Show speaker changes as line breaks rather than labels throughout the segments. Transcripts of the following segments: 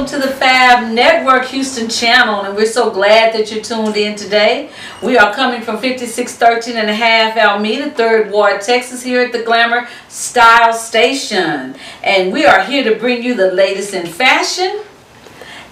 welcome to the F.A.B Network Houston channel, and we're so glad that you're tuned in today. We are coming from 5613 and a half Alameda, 3rd Ward, Texas, here at the Glamour Style Station. And we are here to bring you the latest in fashion,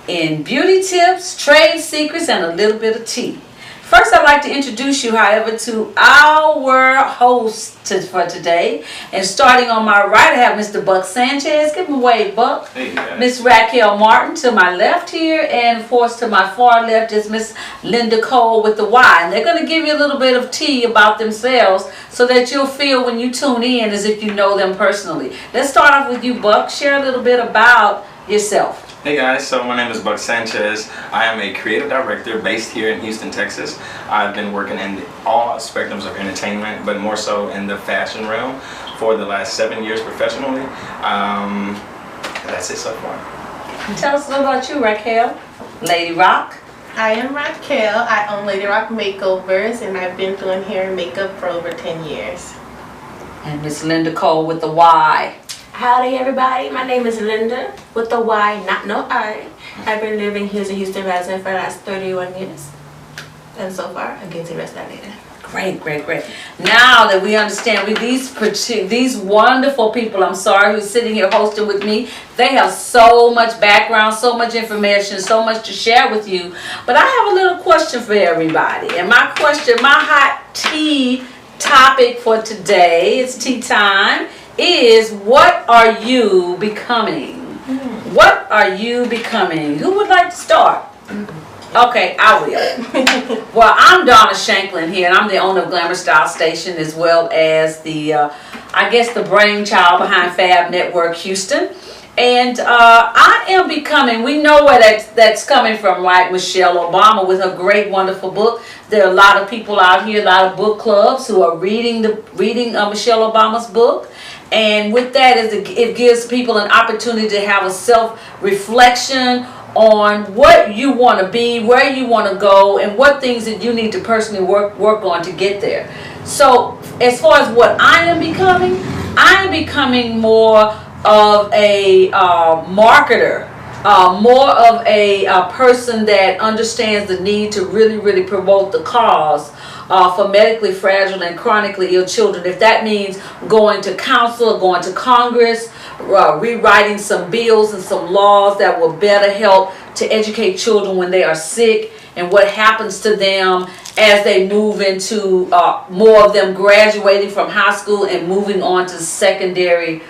in beauty tips, trade secrets, and a little bit of tea. First, I'd like to introduce you, however, to our host for today. And starting on my right, I have Mr. Buck Sanchez. Give him a wave, Buck.
Hey, guys.
Miss Raquel Martin to my left here. And of course, to my far left is Miss Linda Cole with the Y. And they're going to give you a little bit of tea about themselves so that you'll feel when you tune in as if you know them personally. Let's start off with you, Buck. Share a little bit about yourself.
Hey guys, so my name is Buck Sanchez. I am a creative director based here in Houston, Texas. I've been working in all spectrums of entertainment, but more so in the fashion realm for the last 7 years professionally. That's it so far.
Tell us a little about you, Raquel. Lady Rock.
I am Raquel. I own Lady Rock Makeovers, and I've been doing hair and makeup for over 10 years.
And Miss Linda Cole with the Y.
Howdy everybody, my name is Linda with the Y, not no I. I've been living here in Houston resident for the last 31 years. And so far, I'll get to the rest of that later.
Great, great, great. Now that we understand these wonderful people, I'm sorry, who's sitting here hosting with me, they have so much background, so much information, so much to share with you. But I have a little question for everybody. And my question, my hot tea topic for today, it's tea time, is what are you becoming? What are you becoming? Who would like to start? Okay, I will. Well, I'm Donna Shanklin here, and I'm the owner of Glamour Style Station, as well as the, I guess, the brainchild behind F.A.B Network Houston. And I am becoming, we know where that's coming from, right? Michelle Obama with her great, wonderful book. There are a lot of people out here, a lot of book clubs who are reading Michelle Obama's book. And with that, it gives people an opportunity to have a self-reflection on what you want to be, where you want to go, and what things that you need to personally work on to get there. So as far as what I am becoming more of a marketer, more of a person that understands the need to really promote the cause for medically fragile and chronically ill children. If that means going to council, going to Congress, rewriting some bills and some laws that will better help to educate children when they are sick and what happens to them as they move into more of them graduating from high school and moving on to secondary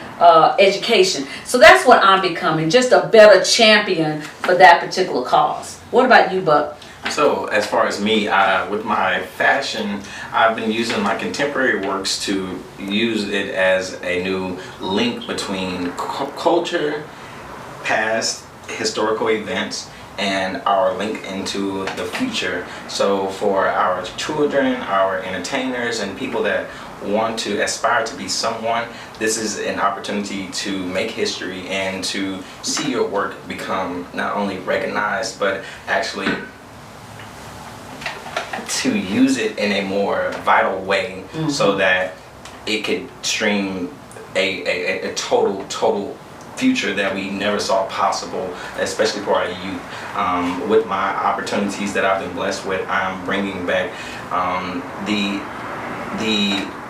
education. So that's what I'm becoming, just a better champion for that particular cause. What about you, Buck?
So as far as me, with my fashion, I've been using my contemporary works to use it as a new link between culture, past historical events, and our link into the future. So for our children, our entertainers, and people that want to aspire to be someone, this is an opportunity to make history and to see your work become not only recognized, but actually to use it in a more vital way, so that it could stream a total future that we never saw possible, especially for our youth. With my opportunities that I've been blessed with, I'm bringing back the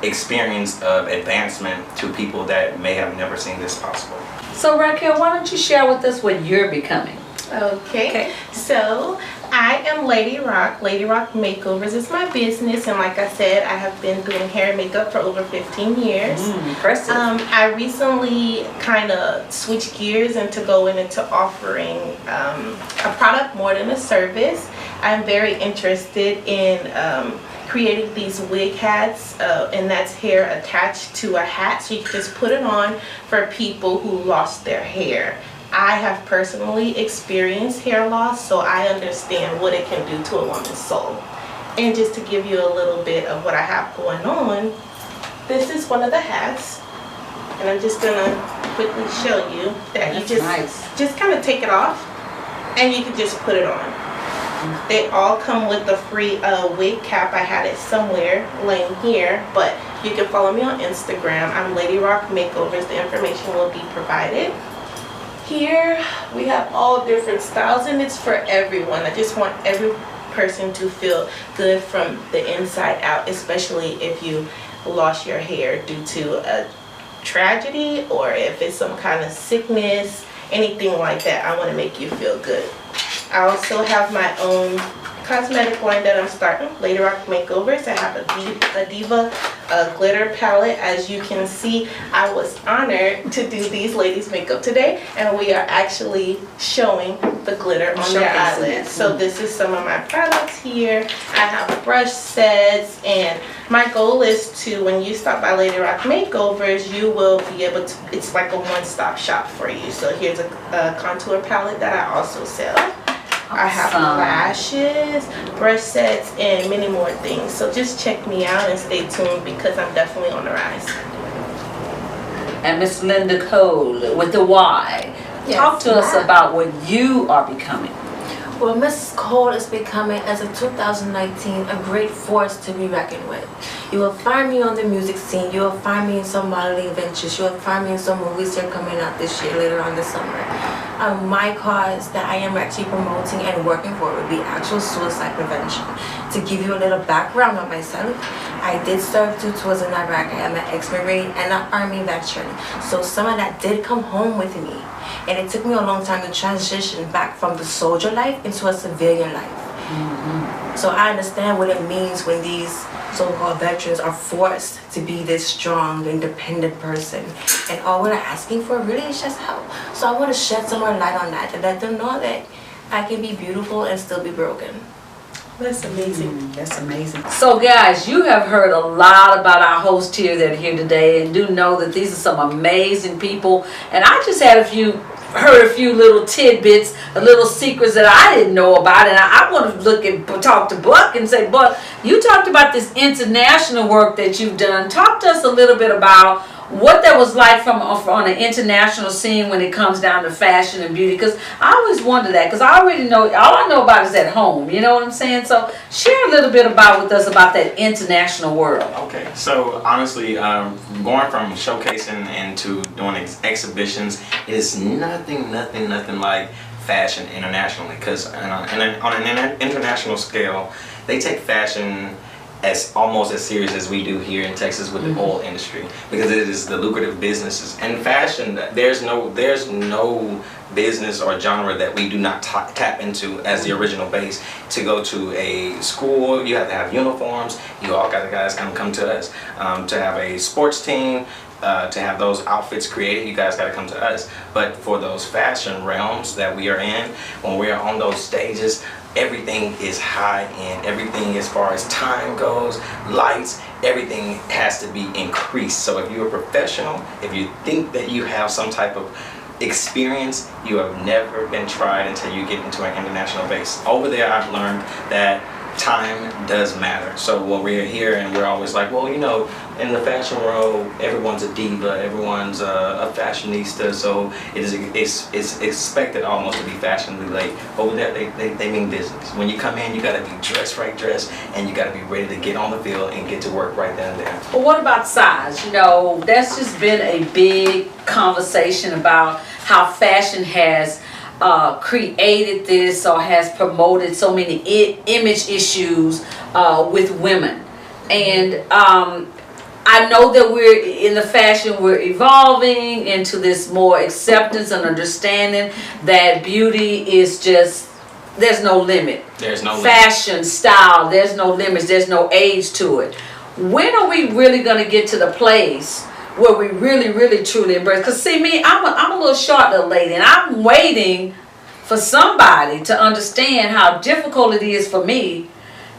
experience of advancement to people that may have never seen this possible.
So Raquel, why don't you share with us what you're becoming?
Okay. So I am Lady Rock. Lady Rock Makeovers is my business, and like I said, I have been doing hair and makeup for over 15 years.
Impressive.
I recently kind of switched gears into going into offering a product more than a service. I'm very interested in creating these wig hats, and that's hair attached to a hat, so you can just put it on for people who lost their hair. I have personally experienced hair loss, so I understand what it can do to a woman's soul. And just to give you a little bit of what I have going on, this is one of the hats, and I'm just gonna quickly show you that
That's
you
nice.
just kind of take it off, and you can just put it on. They all come with the free wig cap. I had it somewhere laying here, but you can follow me on Instagram. I'm Lady Rock Makeovers. The information will be provided. Here we have all different styles, and it's for everyone. I just want every person to feel good from the inside out, especially if you lost your hair due to a tragedy or if it's some kind of sickness, anything like that. I want to make you feel good. I also have my own cosmetic line that I'm starting, Lady Rock Makeovers. I have a Diva glitter palette. As you can see, I was honored to do these ladies' makeup today, and we are actually showing the glitter on their eyelids. So this is some of my products here. I have brush sets, and my goal is to, when you stop by Lady Rock Makeovers, you will be able to, it's like a one-stop shop for you. So here's a contour palette that I also sell. I have lashes, brush sets, and many more things. So just check me out and stay tuned because I'm definitely on the rise.
And Miss Linda Cole with the Y.
Yes,
Talk to us about what you are becoming.
Well, Miss Cole is becoming, as of 2019, a great force to be reckoned with. You will find me on the music scene. You will find me in some modeling ventures. You will find me in some movies that are coming out this year, later on this summer. My cause that I am actually promoting and working for would be actual suicide prevention. To give you a little background on myself, I did serve 2 tours in Iraq. I am an ex-Marine and an Army veteran. So some of that did come home with me. And it took me a long time to transition back from the soldier life into a civilian life. So I understand what it means when these so-called veterans are forced to be this strong, independent person. And all we're asking for really is just help. So I want to shed some more light on that, to let them know that I can be beautiful and still be broken.
That's amazing.
That's amazing. So guys, you have heard a lot about our hosts here that are here today, and do know that these are some amazing people. And I just had heard a few little tidbits, little secrets that I didn't know about, and I want to talk to Buck and say, Buck, you talked about this international work that you've done. Talk to us a little bit about what that was like from on an international scene when it comes down to fashion and beauty, because I always wonder that, because I already know, all I know about is at home, you know what I'm saying? So share a little bit with us about that international world.
Okay, so honestly, going from showcasing into doing exhibitions, it is nothing like fashion internationally, because on an international scale, they take fashion as almost as serious as we do here in Texas with the oil industry, because it is the lucrative businesses. And fashion, there's no business or genre that we do not tap into as the original base. To go to a school, you have to have uniforms. You all got the guys come to us. To have a sports team, to have those outfits created, you guys got to come to us. But for those fashion realms that we are in, when we are on those stages, everything is high end. Everything as far as time goes, lights, everything has to be increased. So if you're a professional, if you think that you have some type of experience, you have never been tried until you get into an international base. Over there, I've learned that time does matter. So when we're here and we're always like, well, you know, in the fashion world, everyone's a diva, everyone's a fashionista, so it's expected almost to be fashionably late. Over there, they mean business. When you come in, you got to be dressed, and you got to be ready to get on the field and get to work right then and there.
Well, what about size? You know, that's just been a big conversation about how fashion has created this or has promoted so many image issues with women. And I know that we're in the fashion, we're evolving into this more acceptance and understanding that beauty is just, there's no limit.
There's no
fashion, style, there's no limits, there's no age to it. When are we really going to get to the place where we really truly embrace? Because see me, I'm a little short little lady, and I'm waiting for somebody to understand how difficult it is for me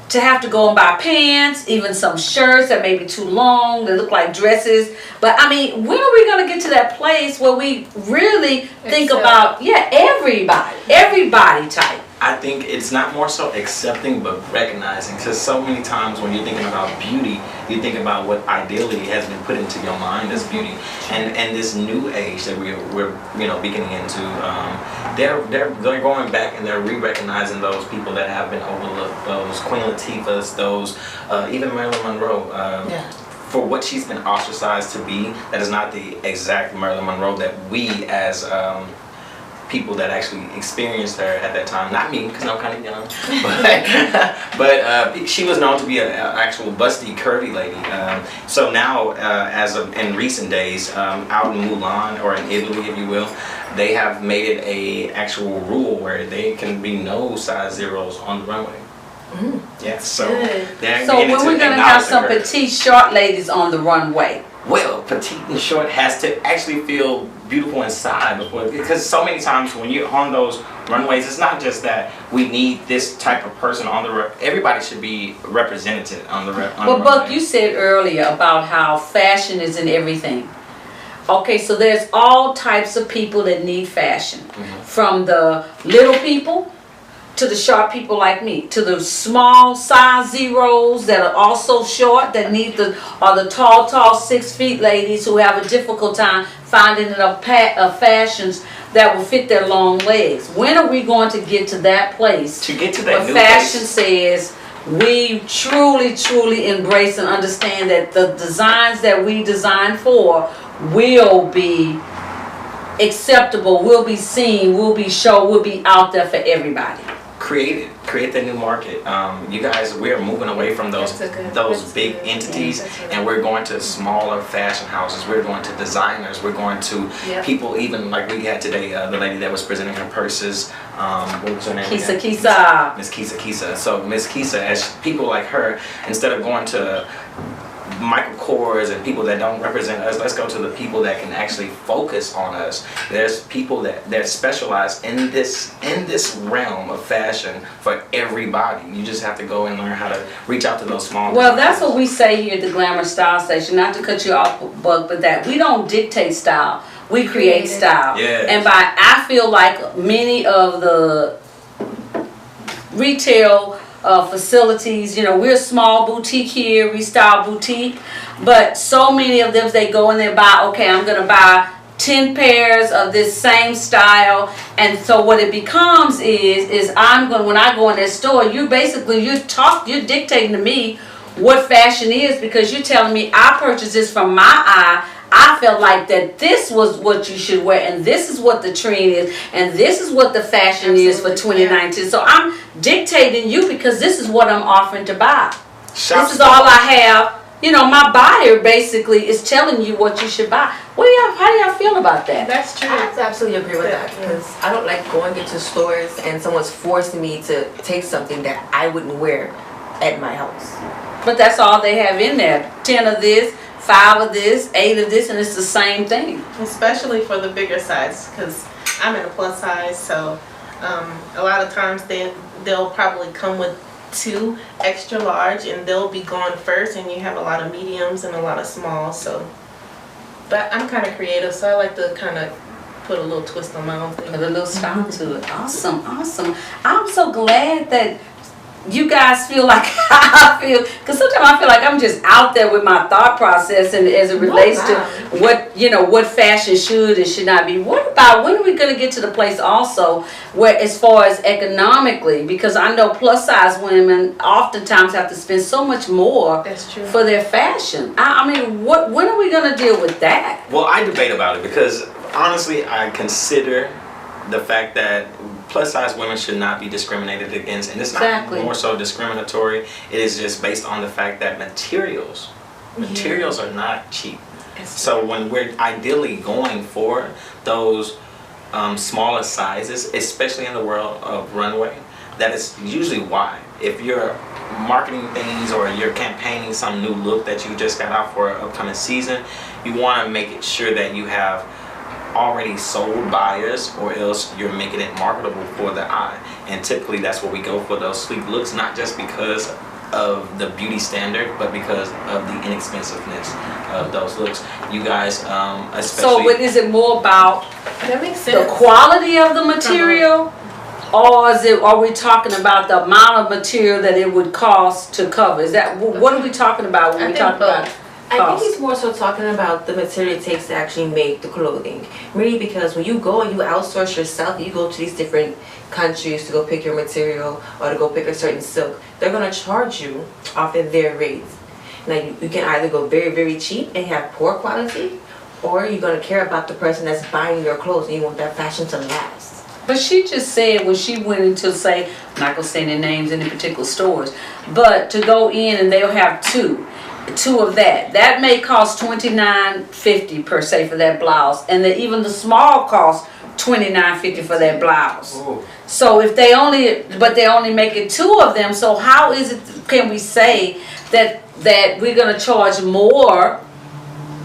to have to go and buy pants, even some shirts that may be too long, they look like dresses. But I mean, when are we going to get to that place where we really think about, everybody type?
I think it's not more so accepting, but recognizing. Because so many times when you're thinking about beauty, you think about what ideally has been put into your mind as beauty. And this new age that we're beginning into, they're going back and they're re-recognizing those people that have been overlooked, those Queen Latifahs, those even Marilyn Monroe. For what she's been ostracized to be, that is not the exact Marilyn Monroe that we as people that actually experienced her at that time. Not me, because I'm kind of young, but she was known to be an actual busty, curvy lady. So now, as of in recent days, out in Mulan, or in Italy, if you will, they have made it a actual rule where they can be no size zeros on the runway. Yeah, so they're
So when we're gonna have some petite, short ladies on the runway?
Well, petite and short has to actually feel beautiful inside because so many times when you're on those runways, it's not just that we need this type of person on the everybody should be represented on the
Well, Buck, you said earlier about how fashion is in everything. Okay, so there's all types of people that need fashion, from the little people to the short people like me, to the small size zeros that are also short, that need the tall 6 feet ladies who have a difficult time finding enough fashions that will fit their long legs. When are we going to get to that place?
To get to that
where fashion says we truly embrace and understand that the designs that we design for will be acceptable, will be seen, will be shown, will be out there for everybody.
Create the new market. You guys, we're moving away from those big entities, and we're going to smaller fashion houses. We're going to designers. We're going to people, even like we had today, the lady that was presenting her purses. What was her name?
Miss
Kisa. So Miss Kisa, as people like her, instead of going to Michael Kors and people that don't represent us, let's go to the people that can actually focus on us. There's people that specialize in this realm of fashion for everybody. You just have to go and learn how to reach out to those small
Well, that's what we say here at the Glamour Style Station. Not to cut you off, Buck, but that we don't dictate style. We create style.
Yes.
And I feel like many of the retail facilities, we're a small boutique here, Restyle Boutique, but so many of them, they go and they buy, okay, I'm going to buy 10 pairs of this same style, and so what it becomes is when I go in that store, you're dictating to me what fashion is, because you're telling me I purchased this from my eye. I felt like that this was what you should wear, and this is what the trend is, and this is what the fashion is for 2019. So I'm dictating you because this is what I'm offering to buy. This is all I have. My buyer basically is telling you what you should buy. How do y'all feel about that?
That's true.
I absolutely agree with that, because I don't like going into stores and someone's forcing me to take something that I wouldn't wear at my house.
But that's all they have in there. 10 of this, 5 of this, 8 of this, and it's the same thing.
Especially for the bigger size, because I'm in a plus size, so a lot of times they'll probably come with 2 extra large, and they'll be gone first, and you have a lot of mediums and a lot of smalls. So, but I'm kind of creative, so I like to kind of put a little twist on my own thing.
Put a little style to it. Awesome. I'm so glad that you guys feel like I feel, because sometimes I feel like I'm just out there with my thought process, and as it relates to what fashion should and should not be. What about, when are we going to get to the place also where, as far as economically, because I know plus size women oftentimes have to spend so much more for their fashion. I mean, when are we going to deal with that?
Well, I debate about it, because honestly, I consider the fact that plus size women should not be discriminated against, and it's not more so discriminatory. It is just based on the fact that materials are not cheap. So when we're ideally going for those smaller sizes, especially in the world of runway, that is usually why. If you're marketing things or you're campaigning some new look that you just got out for an upcoming season, you want to make it sure that you have already sold buyers, or else you're making it marketable for the eye. And typically that's what we go for, those sleek looks, not just because of the beauty standard, but because of the inexpensiveness of those looks. You guys, especially.
So is it more about
that makes sense.
The quality of the material, or are we talking about the amount of material that it would cost to cover? Is that, what are we talking about when we talk about?
I think he's more so talking about the material it takes to actually make the clothing. Really, because when you go and you outsource yourself, you go to these different countries to go pick your material or to go pick a certain silk, they're going to charge you off of their rates. Now, you can either go very, very cheap and have poor quality, or you're going to care about the person that's buying your clothes and you want that fashion to last.
But she just said when she went into, say, I'm not gonna say their names in any particular stores, but to go in and they'll have two of that. That may cost $29.50 per se for that blouse, and even the small cost $29.50 for that blouse.
Ooh.
So if they only making two of them, so how is it? Can we say that we're gonna charge more?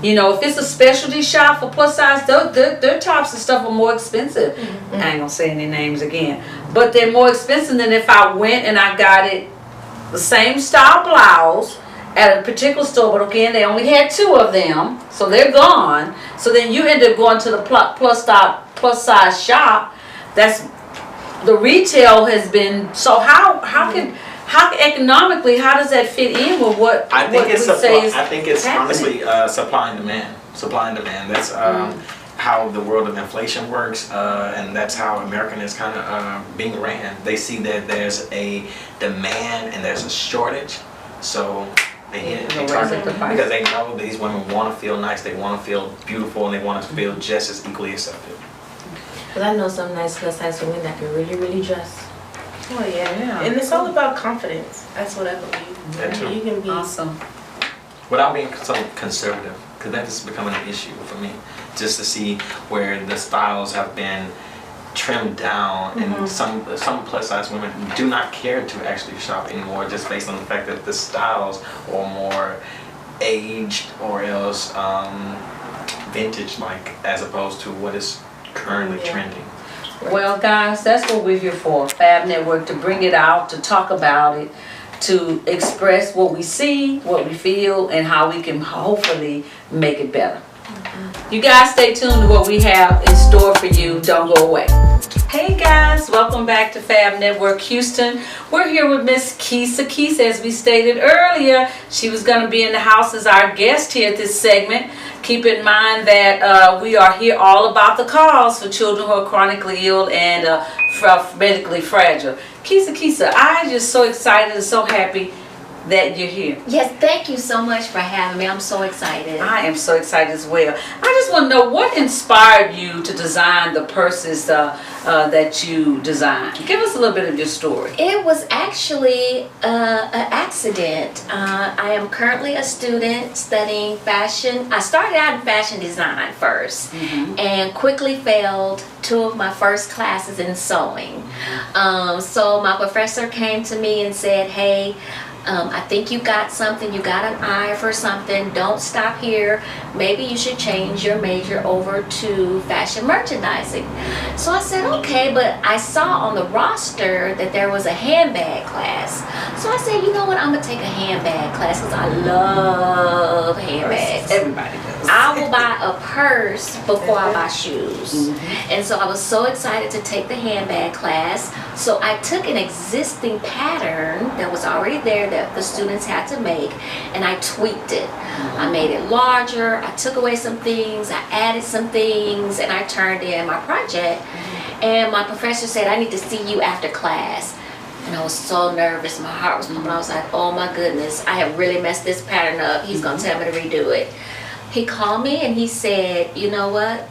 You know, if it's a specialty shop for plus size, their tops and stuff are more expensive. I ain't gonna say any names again, but they're more expensive than if I went and I got it the same style blouse at a particular store. But again, they only had two of them, so they're gone. So then you end up going to the plus size shop. That's the retail has been. So how economically, how does that fit in with what
I think it's
happening?
honestly supply and demand. Supply and demand. That's how the world of inflation works, and that's how American is kind of being ran. They see that there's a demand and there's a shortage, so they hit it. They target it because they know these women want to feel nice, they want to feel beautiful, and they want to feel just as equally accepted.
But I know some nice plus size women that can really, really dress.
Oh yeah. And it's all about confidence. That's what I believe.
That's true.
You can be
Awesome.
Without being so conservative, because that is becoming an issue for me. Just to see where the styles have been trimmed down, and some plus size women do not care to actually shop anymore, just based on the fact that the styles are more aged or else vintage like, as opposed to what is currently trending.
Well, guys, that's what we're here for, Fab Network, to bring it out, to talk about it, to express what we see, what we feel, and how we can hopefully make it better. You guys stay tuned to what we have in store for you. Don't go away. Hey guys, welcome back to Fab Network Houston. We're here with Miss Keisa. Keisa, as we stated earlier, she was going to be in the house as our guest here at this segment. Keep in mind that we are here all about the cause for children who are chronically ill and medically fragile. Keisa, I'm just so excited and so happy that you're here.
Yes, thank you so much for having me. I'm so excited.
I am so excited as well. I just want to know what inspired you to design the purses that you designed. Give us a little bit of your story.
It was actually an accident. I am currently a student studying fashion. I started out in fashion design first and quickly failed two of my first classes in sewing. So my professor came to me and said, hey, I think you got something, you got an eye for something, don't stop here, maybe you should change your major over to fashion merchandising. So I said okay, but I saw on the roster that there was a handbag class. So I said, you know what, I'm going to take a handbag class because I love handbags.
Everybody does.
I will buy a purse before I buy shoes. And so I was so excited to take the handbag class. So I took an existing pattern that was already there that the students had to make, and I tweaked it. I made it larger, I took away some things, I added some things, and I turned in my project. And my professor said, I need to see you after class. And I was so nervous, my heart was pumping. I was like, oh my goodness, I have really messed this pattern up. He's gonna tell me to redo it. He called me and he said, you know what,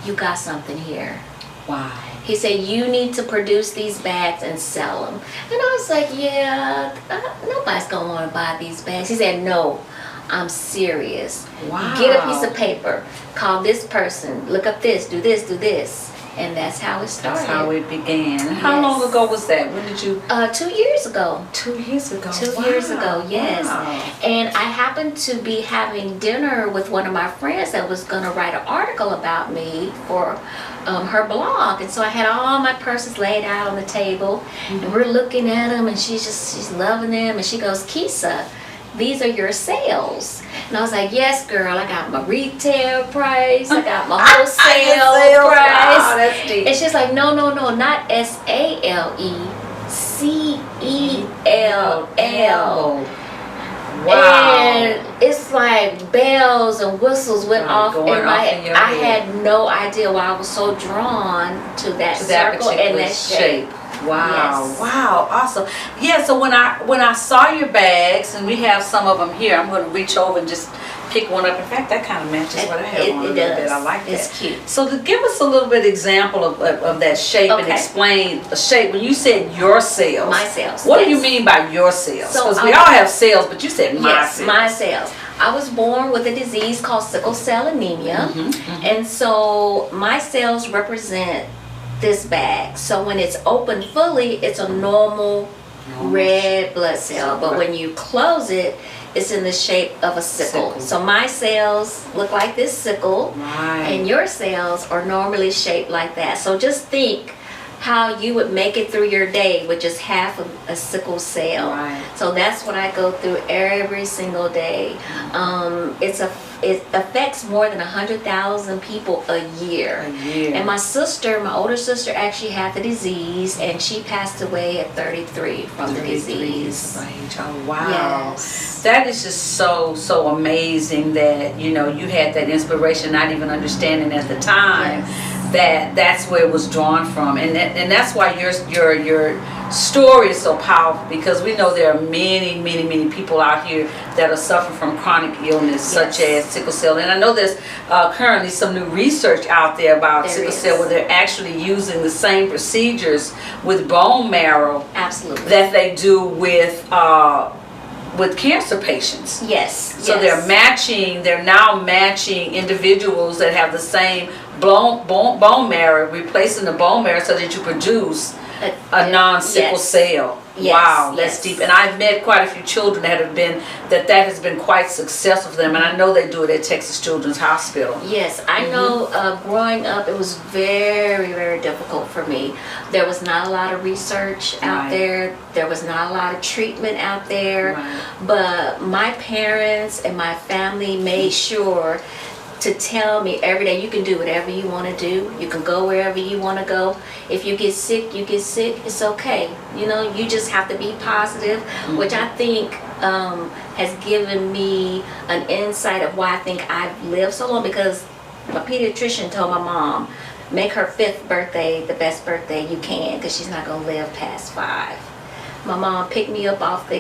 you got something here.
Wow.
He said, you need to produce these bags and sell them. And I was like, yeah, nobody's going to want to buy these bags. He said, no, I'm serious.
Wow.
Get a piece of paper, call this person, look up this, do this, do this. And that's how it started.
That's how it began. How long ago was that? When did you?
2 years ago.
2 years ago.
2 years ago, yes.
Wow.
And I happened to be having dinner with one of my friends that was going to write an article about me for her blog. And so I had all my purses laid out on the table, and we're looking at them, and she's loving them, and she goes, Keisa, these are your sales. And I was like, yes, girl, I got my retail price, I got my wholesale price.
Wow, that's deep.
And she's like, no, not SALE, CELL.
Wow.
And it's like bells and whistles went off in my head. I had no idea why I was so drawn to that circle and that shape.
Wow,
Yes.
wow, awesome. Yeah, so when I saw your bags, and we have some of them here, I'm going to reach over and just pick one up. In fact, that kind of matches what I have on a little bit. I like that.
It's cute.
So to give us a little bit example of that shape and
Okay.
explain the shape. When you said your cells,
My cells,
what do you
yes.
mean by your cells?
So,
Because we all have cells, but you said my
Yes,
cells.
my cells. I was born with a disease called sickle cell anemia, and so my cells represent this bag. So when it's open fully, it's a normal red blood cell, but when you close it, it's in the shape of a sickle. So my cells look like this sickle,
Right.
and your cells are normally shaped like that. So just think how you would make it through your day with just half of a sickle cell.
Right.
So that's what I go through every single day. It affects more than 100,000 people a year. And my sister, my older sister, actually had the disease, and she passed away at 33 from the disease.
Oh, wow.
Yes.
That is just so amazing that, you know, you had that inspiration, not even understanding at the time that that's where it was drawn from. And that's why your story is so powerful, because we know there are many people out here that are suffering from chronic illness such as sickle cell. And I know there's currently some new research out there about sickle cell, where they're actually using the same procedures with bone marrow
Absolutely.
that they do with cancer patients.
Yes.
So they're now matching individuals that have the same bone marrow, replacing the bone marrow so that you produce a non-sickle cell.
Yes,
Wow, that's
yes.
deep. And I've met quite a few children that have been, that has been quite successful for them. And I know they do it at Texas Children's Hospital.
Yes, I know growing up it was very difficult for me. There was not a lot of research out there. There was not a lot of treatment out there. But my parents and my family made sure to tell me every day, you can do whatever you want to do. You can go wherever you want to go. If you get sick, you get sick. It's okay. You know, you just have to be positive, which I think has given me an insight of why I think I've lived so long, because my pediatrician told my mom, make her 5th birthday the best birthday you can, because she's not going to live past 5. My mom picked me up off the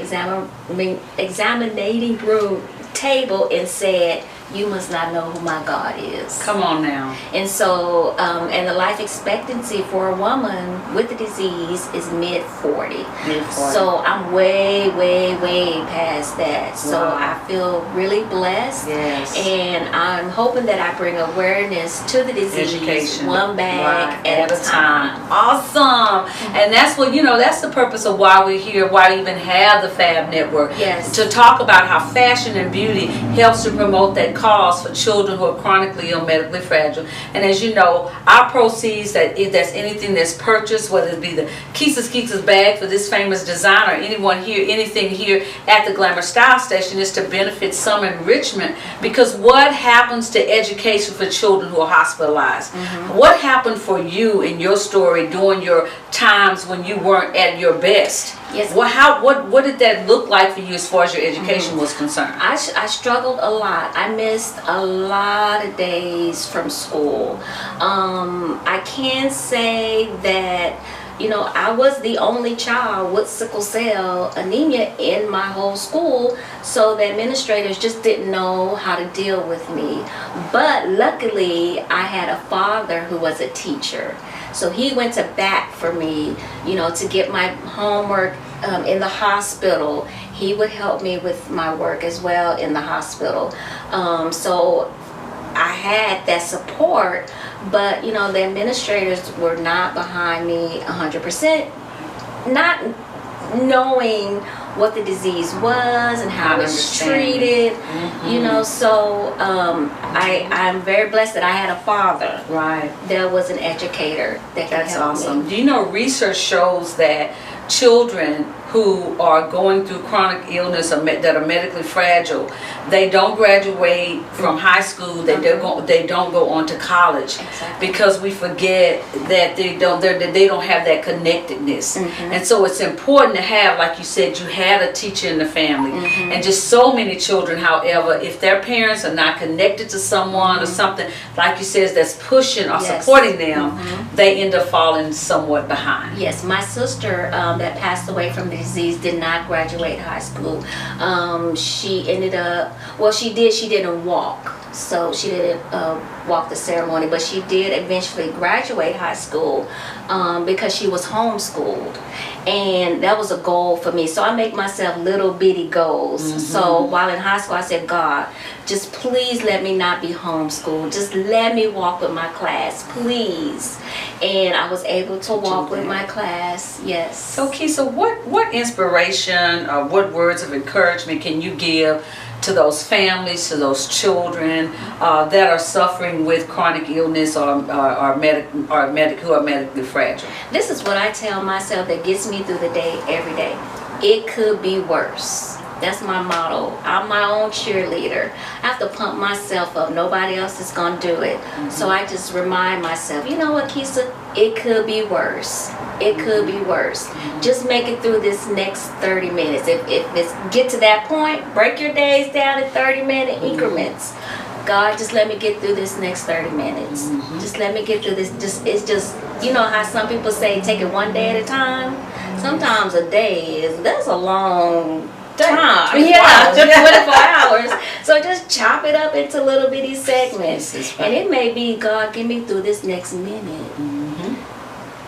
examining room table and said, you must not know who my God is.
Come on now.
And so, and the life expectancy for a woman with the disease is mid-40. So I'm way past that. So I feel really blessed. And I'm hoping that I bring awareness to the disease, one bag at a time.
Awesome. And that's what, you know, that's the purpose of why we're here, why we even have the F.A.B network. To talk about how fashion and beauty helps to promote that cause for children who are chronically or medically fragile. And as you know, our proceeds, that if there's anything that's purchased, whether it be the Keesa's bag for this famous designer, or anyone here, anything here at the Glamour Style Station, is to benefit some enrichment. Because what happens to education for children who are hospitalized? What happened for you in your story during your times when you weren't at your best? What did that look like for you as far as your education was concerned?
I struggled a lot. I missed a lot of days from school. I can say that, you know, I was the only child with sickle cell anemia in my whole school, so the administrators just didn't know how to deal with me. But luckily, I had a father who was a teacher. So he went to bat for me, you know, to get my homework in the hospital. He would help me with my work as well in the hospital. So I had that support, but, you know, the administrators were not behind me 100%, not knowing what the disease was and how it's treated, you know. So I'm very blessed that I had a father that was an educator that can help me.
Do you know, research shows that children who are going through chronic illness or that are medically fragile, they don't graduate from high school, they don't go on to college, because we forget that they don't have that connectedness. And so it's important to have, like you said, you had a teacher in the family. And just so many children, however, if their parents are not connected to someone or something, like you said, that's pushing or supporting them, they end up falling somewhat behind.
Yes, my sister that passed away from disease, did not graduate high school. She ended up, well, she didn't walk. So she didn't walk the ceremony, but she did eventually graduate high school because she was homeschooled. And that was a goal for me. So I make myself little bitty goals. So while in high school, I said, God, just please let me not be homeschooled. Just let me walk with my class, please. And I was able to walk with my class, yes.
So Keisha, what inspiration or what words of encouragement can you give to those families, to those children that are suffering with chronic illness or who are medically fragile?
This is what I tell myself that gets me through the day every day. It could be worse. That's my motto. I'm my own cheerleader. I have to pump myself up. Nobody else is going to do it. So I just remind myself, you know what, Keisha? It could be worse. It could be worse. Just make it through this next 30 minutes. If it's get to that point, break your days down in 30-minute increments. God, just let me get through this next 30 minutes. Just let me get through this. It's just, you know how some people say take it one day at a time? Sometimes a day that's a long time. Yeah, 24 hours. So just chop it up into little bitty segments. And it may be, God, get me through this next minute.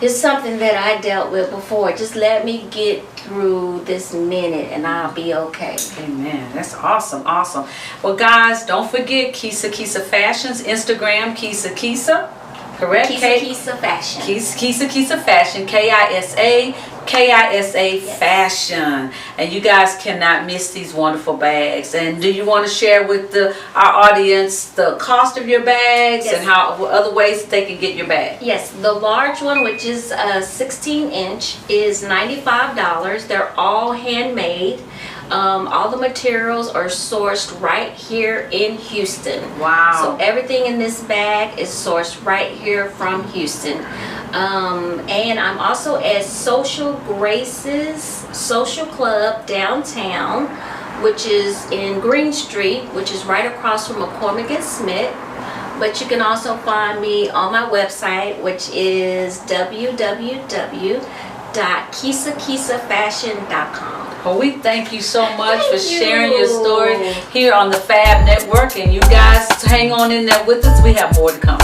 It's something that I dealt with before. Just let me get through this minute and I'll be okay.
Amen. That's awesome. Awesome. Well, guys, don't forget Keisha Fashions, Instagram, Keisha. Correct?
Keisha Fashion.
Keisha Fashion. KISA Fashion. And you guys cannot miss these wonderful bags. And do you want to share with our audience the cost of your bags and how other ways that they can get your bag?
Yes, the large one, which is a 16-inch, is $95. They're all handmade. All the materials are sourced right here in Houston.
Wow.
So everything in this bag is sourced right here from Houston. And I'm also at Social Graces Social Club downtown, which is in Green Street, which is right across from McCormick and Smith. But you can also find me on my website, which is www.keisafashion.com.
Well, we thank you so much for sharing your story here on the F.A.B Network. And you guys hang on in there with us. We have more to come.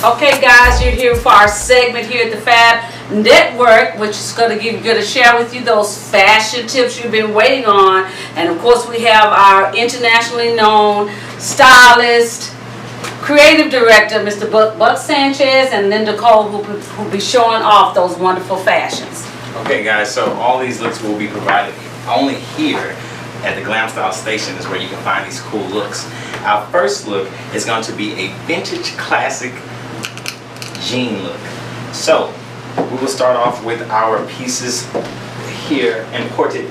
Okay, guys, you're here for our segment here at the F.A.B Network, which is going to share with you those fashion tips you've been waiting on. And, of course, we have our internationally known stylist, creative director, Mr. Buck Sanchez, and Linda Cole, who'll be showing off those wonderful fashions.
Okay, guys, so all these looks will be provided only here at the Glam Style Station is where you can find these cool looks. Our first look is going to be a vintage classic jean look. So we will start off with our pieces here imported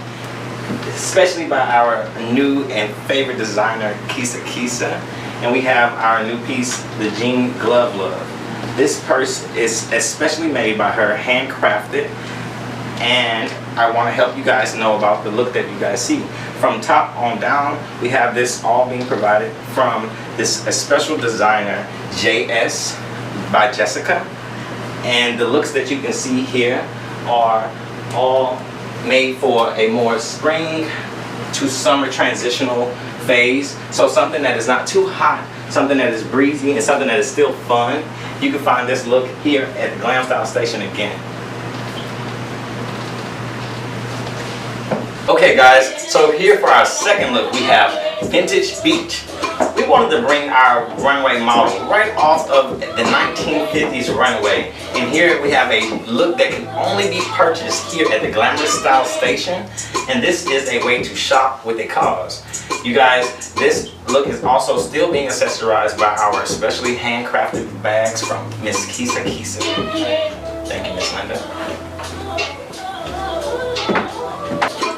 especially by our new and favorite designer Keisha. And we have our new piece, the Jean Glove Love. This purse is especially made by her, handcrafted. And I want to help you guys know about the look that you guys see. From top on down, we have this all being provided from a special designer, JS by Jessica. And the looks that you can see here are all made for a more spring to summer transitional phase. So something that is not too hot, something that is breezy, and something that is still fun. You can find this look here at the Glam Style Station again. Okay guys, so here for our second look we have Vintage Beach. We wanted to bring our runway model right off of the 1950s runway. And here we have a look that can only be purchased here at the Glamorous Style Station. And this is a way to shop with a cause. You guys, this look is also still being accessorized by our specially handcrafted bags from Miss Keisha. Thank you, Miss Linda.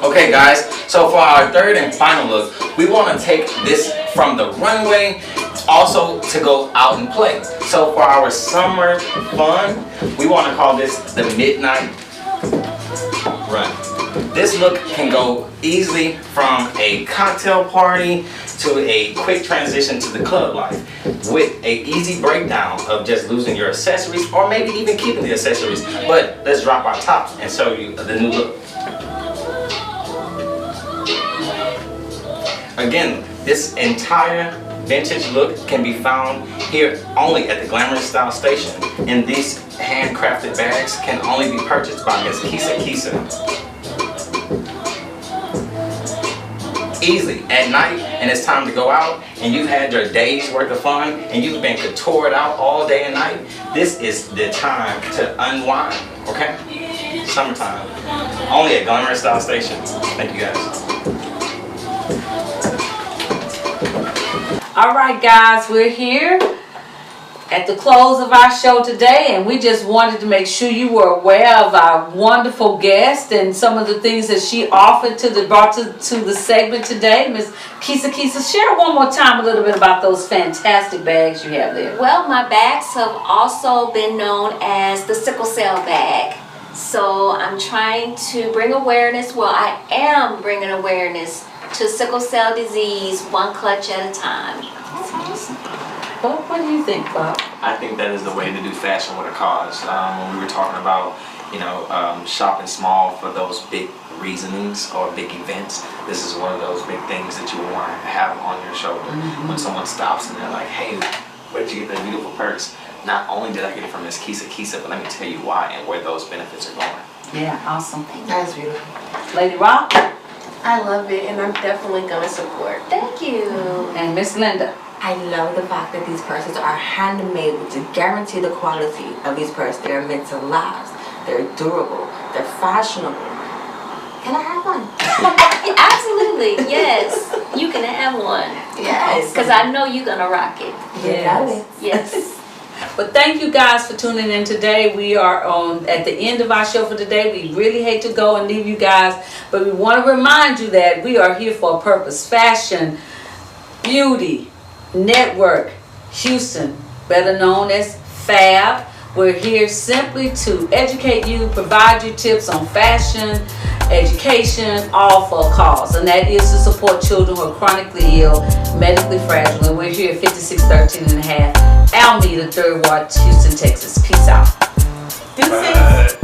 Okay guys, so for our third and final look, we want to take this from the runway also to go out and play. So for our summer fun, we want to call this the Midnight Run. This look can go easily from a cocktail party to a quick transition to the club life with a easy breakdown of just losing your accessories or maybe even keeping the accessories. But let's drop our top and show you the new look. Again, this entire vintage look can be found here only at the Glamorous Style Station. And these handcrafted bags can only be purchased by Miss Kisa. Easily at night, and it's time to go out, and you've had your day's worth of fun, and you've been coutoured out all day and night. This is the time to unwind, okay? Summertime. Only at Glamorous Style Station. Thank you guys.
All right, guys, we're here at the close of our show today, and we just wanted to make sure you were aware of our wonderful guest and some of the things that she offered brought to the segment today. Miss Kisa, share one more time a little bit about those fantastic bags you have there.
Well, my bags have also been known as the sickle cell bag. So I'm trying to bring awareness, well, I am bringing awareness to sickle cell disease one clutch at a time.
That's awesome. What do you think, Bob?
I think that is the way to do fashion with a cause. When we were talking about, shopping small for those big reasonings or big events, this is one of those big things that you want to have on your shoulder. Mm-hmm. When someone stops and they're like, hey, where did you get that beautiful purse? Not only did I get it from Miss Kisa, but let me tell you why and where those benefits are going.
Yeah, awesome.
That's beautiful.
Lady Rock?
I love it, and I'm definitely gonna support.
Thank you.
And Miss Linda?
I love the fact that these purses are handmade to guarantee the quality of these purses. They're meant to last. They're durable. They're fashionable. Can I have one?
Absolutely, yes. You can have one.
Yes.
Because I know you're going to rock it.
Yes.
Yes.
But thank you guys for tuning in today. We are at the end of our show for today. We really hate to go and leave you guys, but we want to remind you that we are here for a purpose. Fashion, beauty, network, Houston, better known as F.A.B. We're here simply to educate you, provide you tips on fashion, education, all for a cause. And that is to support children who are chronically ill, medically fragile. And we're here at 5613 and a half Alameda, 3rd Ward, Houston, Texas. Peace out.
Deuces.